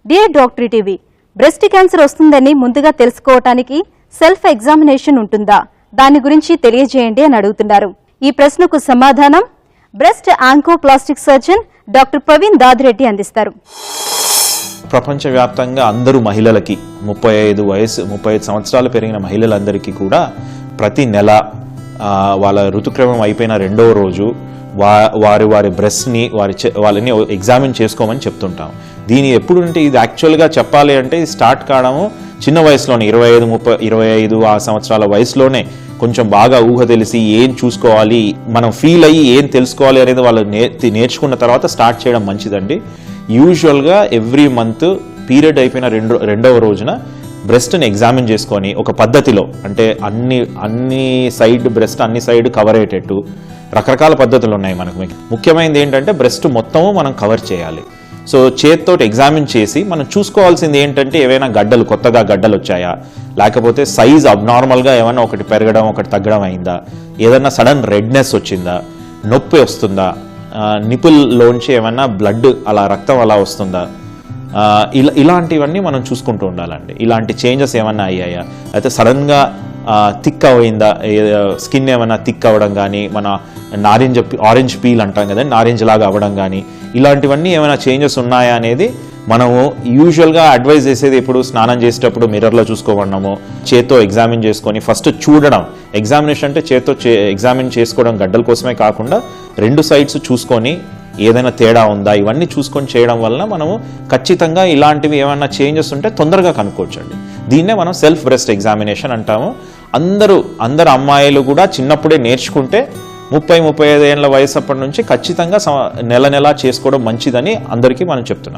Dear doctor TV, breast cancer వస్తుందని ముందుగా తెలుసుకోవటానికి సెల్ఫ్ ఎగ్జామినేషన్ ఉంటుందా? దాని గురించి తెలియజేయండి అని అడుగుతున్నారు. ఈ ప్రశ్నకు సమాధానం breast oncoplastic surgeon doctor Praveen Dadireddy అందిస్తారు. ప్రపంచవ్యాప్తంగా అందరూ మహిళలకి 35 సంవత్సరాలు పెరిగిన మహిళలందరికీ కూడా ప్రతి నెల వాళ్ళ ఋతుక్రమం అయిపోయిన 2వ రోజు వారి బ్రెస్ట్ని వాళ్ళని ఎగ్జామిన్ చేసుకోమని చెప్తుంటాం. దీని ఎప్పుడు అంటే ఇది యాక్చువల్గా చెప్పాలి అంటే ఇది స్టార్ట్ కావడము చిన్న వయసులోనే 25 ఆ సంవత్సరాల వయసులోనే కొంచెం బాగా ఊహ తెలిసి ఏం చూసుకోవాలి, మనం ఫీల్ అయ్యి ఏం తెలుసుకోవాలి అనేది వాళ్ళు నేర్చుకున్న తర్వాత స్టార్ట్ చేయడం మంచిదండి. యూజువల్గా ఎవ్రీ మంత్ పీరియడ్ అయిపోయిన 2వ రోజున బ్రెస్ట్ని ఎగ్జామిన్ చేసుకొని ఒక పద్ధతిలో, అంటే అన్ని సైడ్ బ్రెస్ట్ అన్ని సైడ్ కవర్ అయ్యేటట్టు రకరకాల పద్ధతులు ఉన్నాయి మనకు. ముఖ్యమైనది ఏంటంటే బ్రెస్ట్ మొత్తము మనం కవర్ చేయాలి. సో చేతితో ఎగ్జామిన్ చేసి మనం చూసుకోవాల్సింది ఏంటంటే ఏవైనా కొత్తగా గడ్డలు వచ్చాయా, లేకపోతే సైజ్ అబ్నార్మల్గా ఏమైనా ఒకటి పెరగడం ఒకటి తగ్గడం అయిందా, ఏదైనా సడన్ రెడ్నెస్ వచ్చిందా, నొప్పి వస్తుందా, నిపుల్లోంచి ఏమైనా బ్లడ్ రక్తం అలా వస్తుందా, ఇలాంటివన్నీ మనం చూసుకుంటూ ఉండాలండి. ఇలాంటి చేంజెస్ ఏమన్నా అయ్యాయా, అయితే సడన్గా థిక్ అయిందా, స్కిన్ ఏమైనా థిక్ అవ్వడం కానీ, మన ఆరెంజ్ పీల్ అంటాం కదండి, నారింజ లాగా అవ్వడం కానీ, ఇలాంటివన్నీ ఏమైనా చేంజెస్ ఉన్నాయా అనేది మనము యూజువల్గా అడ్వైజ్ చేసేది ఎప్పుడు స్నానం చేసేటప్పుడు మిర్రర్లో చూసుకోవడము, చేత్తో ఎగ్జామిన్ చేసుకొని ఫస్ట్ చూడడం. ఎగ్జామినేషన్ అంటే చేత్తో ఎగ్జామిన్ చేసుకోవడం గడ్డల కోసమే కాకుండా 2 సైడ్స్ చూసుకొని ఏదైనా తేడా ఉందా ఇవన్నీ చూసుకొని చేయడం వలన మనము ఖచ్చితంగా ఇలాంటివి ఏమైనా చేంజెస్ ఉంటే తొందరగా కనుక్కోవచ్చండి. దీన్నే మనం సెల్ఫ్ బ్రెస్ట్ ఎగ్జామినేషన్ అంటాము. అందరు అమ్మాయిలు కూడా చిన్నప్పుడే నేర్చుకుంటే 30-35 ఏళ్ళ వయసు అప్పటి నుంచి ఖచ్చితంగా నెల చేసుకోవడం మంచిదని అందరికీ మనం చెప్తున్నాం.